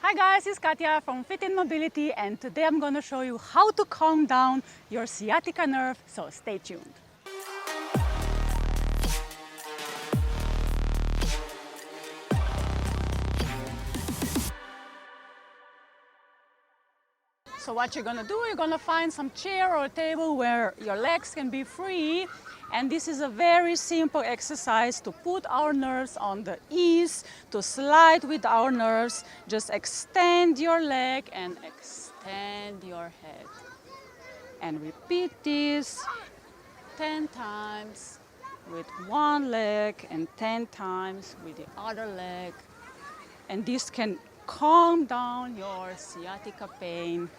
Hi guys, it's Katya from Fit in Mobility, and today I'm going to show you how to calm down your sciatica nerve, so stay tuned. So what you're going to do, you're going to find some chair or a table where your legs can be free. And this is a very simple exercise to put our nerves on the ease, to slide with our nerves. Just extend your leg and extend your head. And repeat this 10 times with one leg and 10 times with the other leg. And this can calm down your sciatica pain.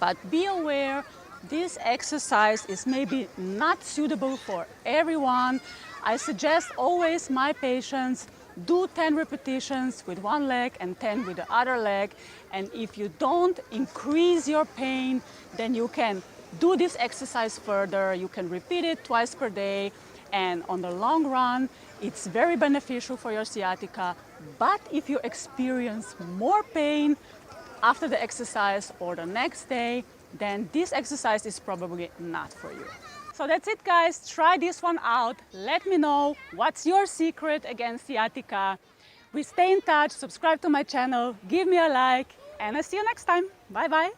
But be aware, this exercise is maybe not suitable for everyone. I suggest always my patients do 10 repetitions with one leg and 10 with the other leg. And if you don't increase your pain, then you can do this exercise further. You can repeat it twice per day. And on the long run, it's very beneficial for your sciatica. But if you experience more pain after the exercise or the next day, then this exercise is probably not for you. So that's it guys, try this one out. Let me know what's your secret against sciatica. We stay in touch, subscribe to my channel, give me a like, and I'll see you next time. Bye bye.